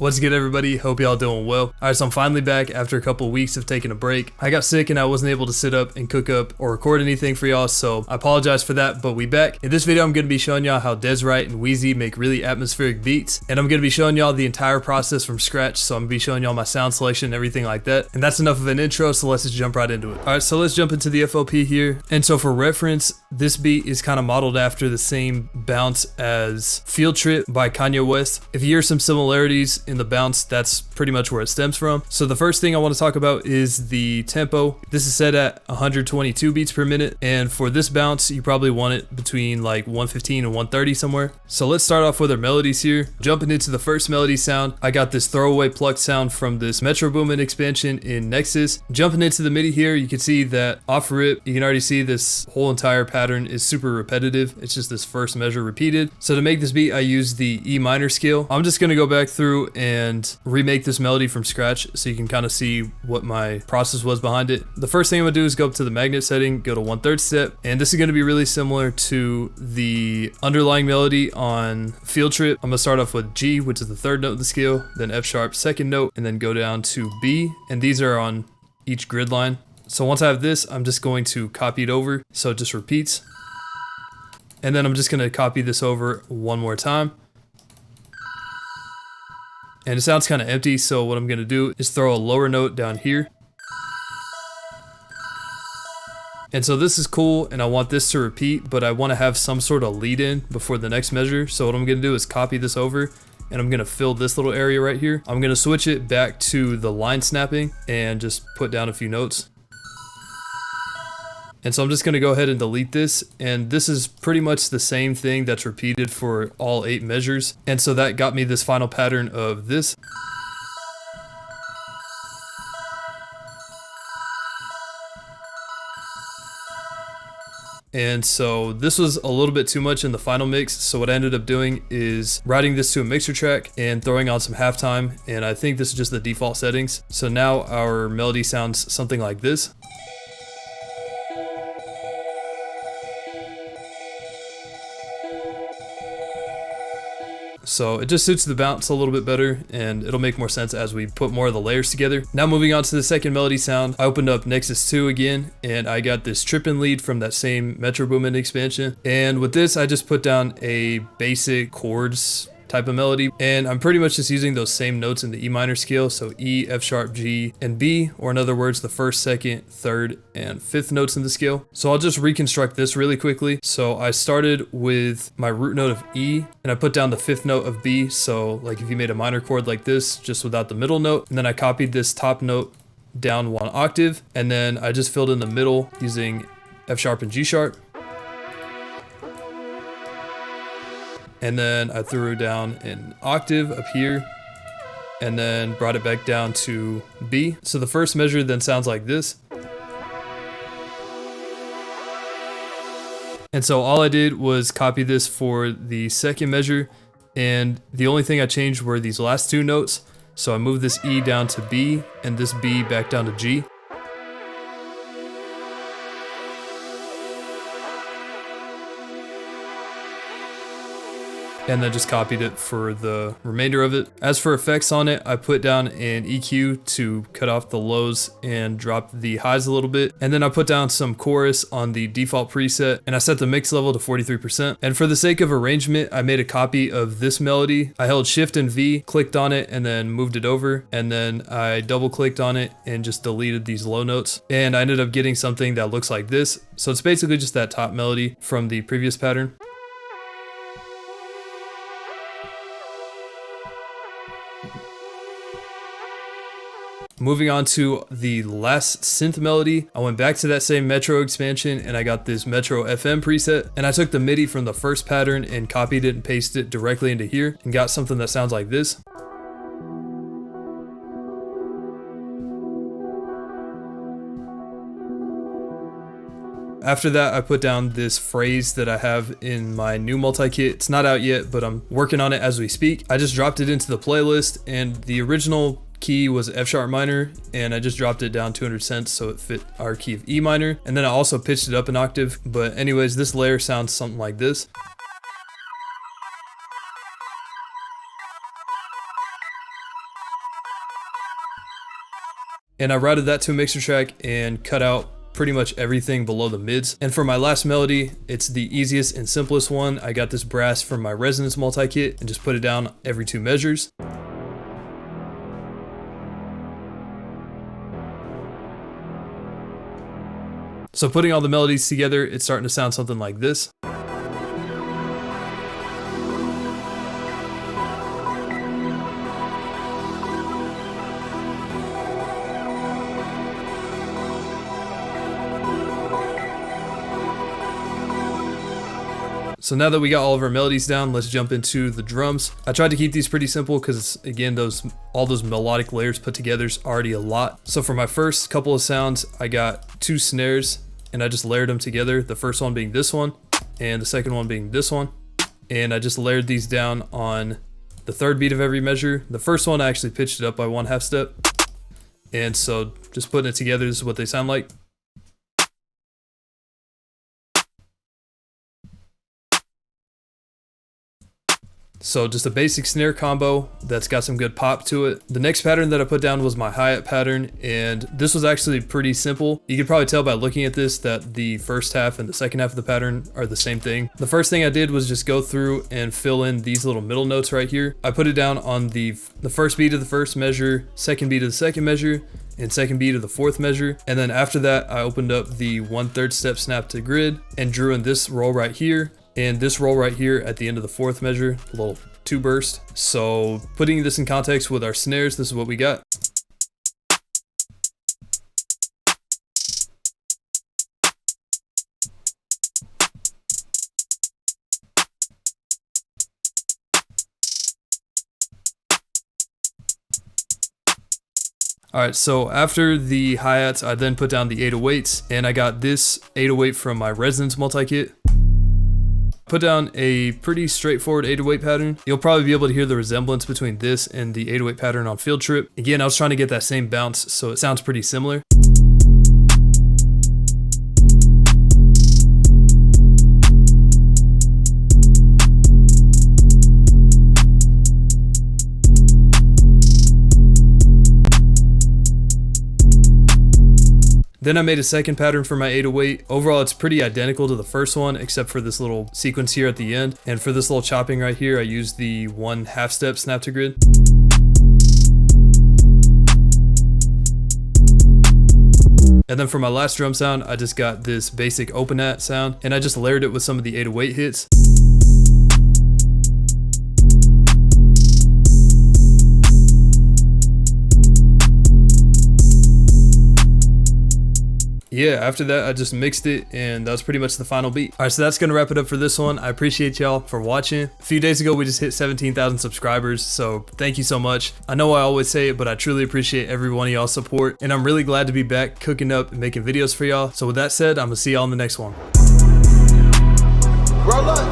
What's good, everybody? Hope y'all doing well. Alright, so I'm finally back after a couple weeks of taking a break. I got sick and I wasn't able to sit up and cook up or record anything for y'all, so I apologize for that, but we back. In this video, I'm going to be showing y'all how Dez Wright and Wheezy make really atmospheric beats, and I'm going to be showing y'all the entire process from scratch, so I'm going to be showing y'all my sound selection and everything like that. And that's enough of an intro, so let's just jump right into it. Alright, so let's jump into the FLP here. And so for reference, this beat is kind of modeled after the same bounce as Field Trip by Kanye West. If you hear some similarities in the bounce, that's pretty much where it stems from. So the first thing I want to talk about is the tempo. This is set at 122 beats per minute, and for this bounce you probably want it between like 115 and 130 somewhere. So let's start off with our melodies here. Jumping into the first melody sound, I got this throwaway plucked sound from this Metro Boomin expansion in Nexus. Jumping into the MIDI here, you can see that off rip you can already see this whole entire pattern is super repetitive. It's just this first measure repeated. So to make this beat, I use the E minor scale. I'm just gonna go back through and remake this melody from scratch so you can kind of see what my process was behind it. The first thing I'm gonna do is go up to the magnet setting, go to 1/3 step, and this is gonna be really similar to the underlying melody on Field Trip. I'm gonna start off with G, which is the third note of the scale, then F sharp second note, and then go down to B, and these are on each grid line. So once I have this, I'm just going to copy it over so it just repeats. And then I'm just gonna copy this over one more time. And it sounds kind of empty, so what I'm gonna do is throw a lower note down here. And so this is cool, and I want this to repeat, but I want to have some sort of lead in before the next measure. So what I'm gonna do is copy this over, and I'm gonna fill this little area right here. I'm gonna switch it back to the line snapping and just put down a few notes. And so I'm just gonna go ahead and delete this, and this is pretty much the same thing that's repeated for all 8 measures. And so that got me this final pattern of this. And so this was a little bit too much in the final mix, so what I ended up doing is routing this to a mixer track and throwing on some halftime, and I think this is just the default settings. So now our melody sounds something like this. So it just suits the bounce a little bit better, and it'll make more sense as we put more of the layers together. Now moving on to the second melody sound, I opened up Nexus 2 again, and I got this Trippin' Lead from that same Metro Boomin expansion. And with this, I just put down a basic chords type of melody, and I'm pretty much just using those same notes in the E minor scale, so E, F sharp, G, and B, or in other words, the first, second, third, and fifth notes in the scale. So I'll just reconstruct this really quickly. So I started with my root note of E, and I put down the fifth note of B, so like if you made a minor chord like this, just without the middle note, and then I copied this top note down 1 octave, and then I just filled in the middle using F sharp and G sharp. And then I threw down an octave up here and then brought it back down to B. So the first measure then sounds like this. And so all I did was copy this for the second measure, and the only thing I changed were these last 2 notes. So I moved this E down to B and this B back down to G. And then just copied it for the remainder of it. As for effects on it, I put down an EQ to cut off the lows and drop the highs a little bit. And then I put down some chorus on the default preset, and I set the mix level to 43%. And for the sake of arrangement, I made a copy of this melody. I held Shift and V, clicked on it, and then moved it over. And then I double clicked on it and just deleted these low notes. And I ended up getting something that looks like this. So it's basically just that top melody from the previous pattern. Moving on to the last synth melody, I went back to that same Metro expansion and I got this Metro FM preset, and I took the MIDI from the first pattern and copied it and pasted it directly into here and got something that sounds like this. After that, I put down this phrase that I have in my new multi-kit. It's not out yet, but I'm working on it as we speak. I just dropped it into the playlist, and the original key was F sharp minor, and I just dropped it down 200 cents so it fit our key of E minor. And then I also pitched it up an octave. But anyways, this layer sounds something like this. and I routed that to a mixer track and cut out pretty much everything below the mids. And for my last melody, it's the easiest and simplest one. I got this brass from my resonance multi-kit and just put it down every 2 measures. So putting all the melodies together, it's starting to sound something like this. So now that we got all of our melodies down, let's jump into the drums. I tried to keep these pretty simple because, again, all those melodic layers put together is already a lot. So for my first couple of sounds, I got 2 snares and I just layered them together. The first one being this one and the second one being this one. And I just layered these down on the 3rd beat of every measure. The first one I actually pitched it up by 1/2 step. And so just putting it together, this is what they sound like. So just a basic snare combo that's got some good pop to it. The next pattern that I put down was my hi-hat pattern, and this was actually pretty simple. You could probably tell by looking at this that the first half and the second half of the pattern are the same thing. The first thing I did was just go through and fill in these little middle notes right here. I put it down on the first beat of the first measure, second beat of the second measure, and second beat of the 4th measure. And then after that, I opened up the 1/3 step snap to grid and drew in this roll right here. And this roll right here at the end of the 4th measure, a little 2 burst. So putting this in context with our snares, this is what we got. Alright, so after the hi-hats, I then put down the 808s, and I got this 808 from my resonance multi-kit. Put down a pretty straightforward 808 pattern. You'll probably be able to hear the resemblance between this and the 808 pattern on Field Trip. Again, I was trying to get that same bounce, so it sounds pretty similar. Then I made a second pattern for my 808. Overall, it's pretty identical to the first one, except for this little sequence here at the end. And for this little chopping right here, I used the 1/2 step snap to grid. And then for my last drum sound, I just got this basic open hat sound, and I just layered it with some of the 808 hits. Yeah, after that, I just mixed it, and that was pretty much the final beat. All right, so that's gonna wrap it up for this one. I appreciate y'all for watching. A few days ago, we just hit 17,000 subscribers, so thank you so much. I know I always say it, but I truly appreciate every one of y'all's support, and I'm really glad to be back cooking up and making videos for y'all. So with that said, I'm gonna see y'all in the next one. Roll up.